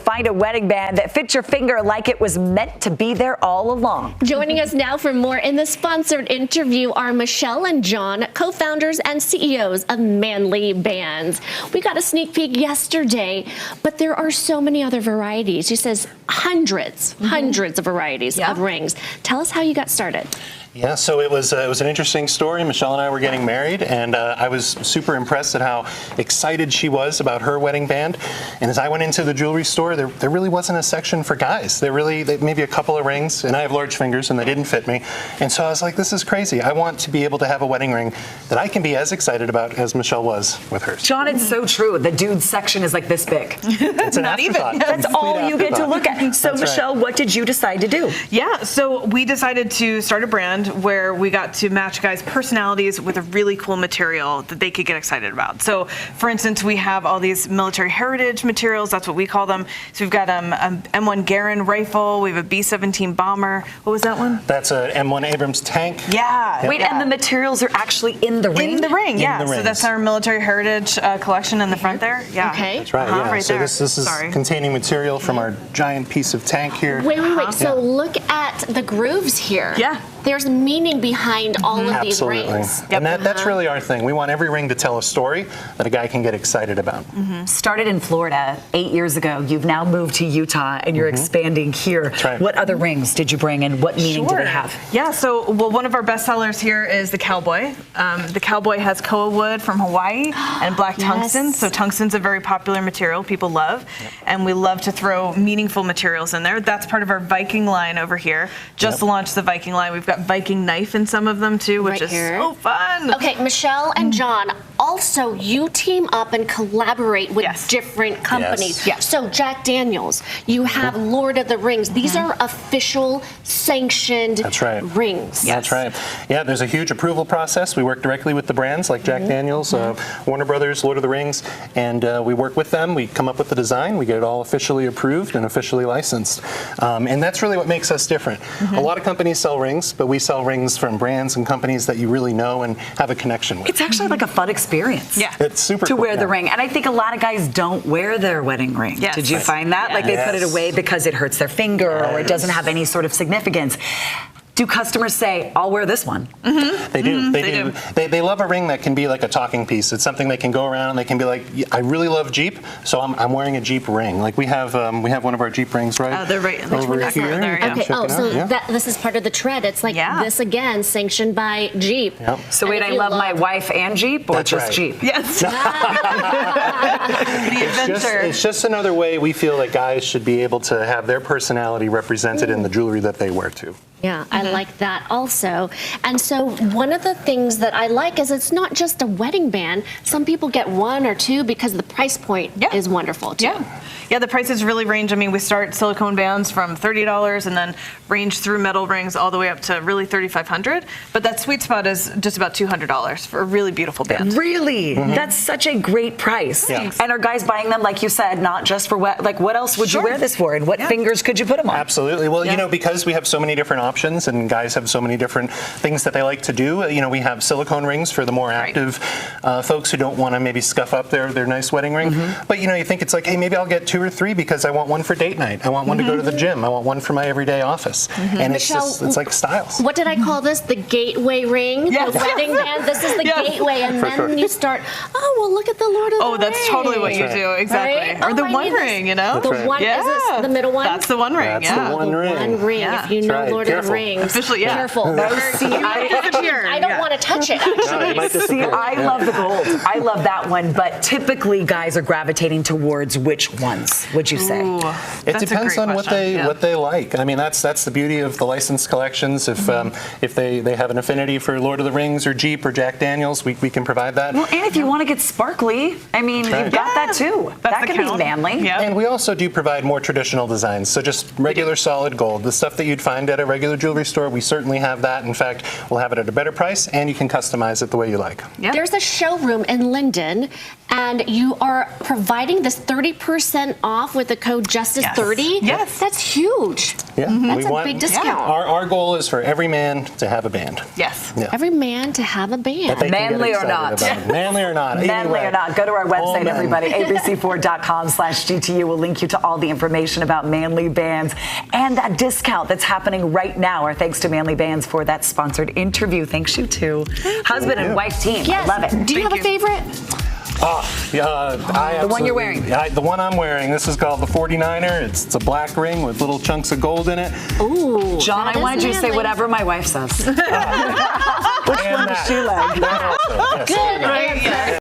find a wedding band that fits your finger like it was meant to be there all along. Joining us now for more in the sponsored interview are Michelle and John, co-founders and CEOs of Manly Bands. We got a sneak peek yesterday, but there are so many other varieties. She says hundreds of varieties of rings. Tell us how you got started. Yeah, so it was an interesting story. Michelle and I were getting married, and I was super impressed at how excited she was about her wedding band. And as I went into the jewelry store, there really wasn't a section for guys. Maybe a couple of rings, and I have large fingers, and they didn't fit me. And so I was like, this is crazy. I want to be able to have a wedding ring that I can be as excited about as Michelle was with hers. John, it's so true. The dude's section is like this big. It's an Not even. afterthought. That's all you get to look at. So, That's Michelle, what did you decide to do? Yeah, so we decided to start a brand where we got to match guys' personalities with a really cool material that they could get excited about. So, for instance, we have all these military heritage materials. That's what we call them. So we've got an M1 Garand rifle. We have a B-17 bomber. What was that one? That's a M1 Abrams tank. Yeah. Wait, and the materials are actually in the ring? In the ring, yeah. the So rings. that's our military heritage collection in the front there. Yeah. Okay. That's right, yeah. Right So there. this is containing material from our giant piece of tank here. Wait. So look at the grooves here. Yeah. There's meaning behind all of these Absolutely. rings. And that's really our thing. We want every ring to tell a story that a guy can get excited about. Started in Florida 8 years ago. You've now moved to Utah, and you're expanding here. That's right. What other rings did you bring, and what meaning do they have? Yeah, so one of our best sellers here is the Cowboy. The Cowboy has koa wood from Hawaii and black tungsten. So tungsten's a very popular material people love, and we love to throw meaningful materials in there. That's part of our Viking line over here. Just launched the Viking line. We've got Viking knife in some of them too, which Right is here. so fun. Okay, Michelle and John, also you team up and collaborate with different companies. Yes. So Jack Daniels, you have Lord of the Rings. These are official sanctioned That's right. rings. That's right. Yeah, there's a huge approval process. We work directly with the brands like Jack Daniels, Warner Brothers, Lord of the Rings, and we work with them. We come up with the design. We get it all officially approved and officially licensed. And that's really what makes us different. A lot of companies sell rings, but we sell rings from brands and companies that you really know and have a connection with. It's actually like a fun experience. Yeah. It's super to cool, wear the ring. And I think a lot of guys don't wear their wedding ring. Yes. Did you find that? Like they put it away because it hurts their finger or it doesn't have any sort of significance. Do customers say, I'll wear this one? They do. They love a ring that can be like a talking piece. It's something they can go around and they can be like, I really love Jeep, so I'm wearing a Jeep ring. Like we have one of our Jeep rings right They're right over next to here. there, yeah. You can Okay, check it out. Yeah. this is part of the tread. It's like this again, sanctioned by Jeep. Yep. So And wait, if I you love my wife and Jeep, or That's just right. Jeep? Yes. The adventure. It's just another way we feel that guys should be able to have their personality represented in the jewelry that they wear too. Yeah, I like that also. And so one of the things that I like is it's not just a wedding band. Some people get one or two because the price point is wonderful too. Yeah, the prices really range. I mean, we start silicone bands from $30 and then range through metal rings all the way up to really $3,500. But that sweet spot is just about $200 for a really beautiful band. Really? That's such a great price. Yeah. And are guys buying them, like you said, not just for like what else would you wear this for? And what fingers could you put them on? Absolutely. Well, you know, because we have so many different options and guys have so many different things that they like to do, you know, we have silicone rings for the more active folks who don't want to maybe scuff up their nice wedding ring. But, you know, you think it's like, hey, maybe I'll get 2 or 3 because I want one for date night. I want one to go to the gym. I want one for my everyday office. And Michelle, it's like styles. What did I call this? The gateway ring? Yes. The wedding band? This is the gateway. And then you start, well, look at the Lord of the Rings. That's totally what you do. Exactly. Right? Or the I one need this. ring, you know? The one, is this the middle one? That's the one ring, That's the one ring. One ring. Yeah. If you That's know right. Lord of Careful. the Rings. Officially, yeah. Careful. See, I don't want to touch it, actually. It might See, disappear. I love the gold. I love that one, but typically guys are gravitating towards which ones, would you say? Ooh, It that's a depends great on what question. they like. I mean, that's the beauty of the licensed collections. If they have an affinity for Lord of the Rings or Jeep or Jack Daniels, we can provide that. Well, and if you want to get sparkly, I mean, you've got that too. That's That the can be count. manly. Yeah. And we also do provide more traditional designs. So just regular solid gold. The stuff that you'd find at a regular jewelry store, we certainly have that. In fact, we'll have it at a better price, and you can customize it the way you like. Yeah. There's a showroom in Linden, and you are providing this 30% off with the code Justice30. Yes. That's huge. Yeah, That's a big discount. Our goal is for every man to have a band. Yes. Yeah. Every man to have a band. That they can get Manly or excited not. about. Manly or not. Manly Anyway, or not, go to our all website, men. everybody, abc4.com/GTU. We'll link you to all the information about Manly Bands and that discount that's happening right now. Our thanks to Manly Bands for that sponsored interview. Thanks you too. Husband and wife team. Yes. I love it. Do you have a favorite? The one you're wearing. The one I'm wearing. This is called the 49er. It's a black ring with little chunks of gold in it. Ooh. John, that I is wanted you to say manly. whatever my wife says. Which one does she like? That also, yes. Good answer.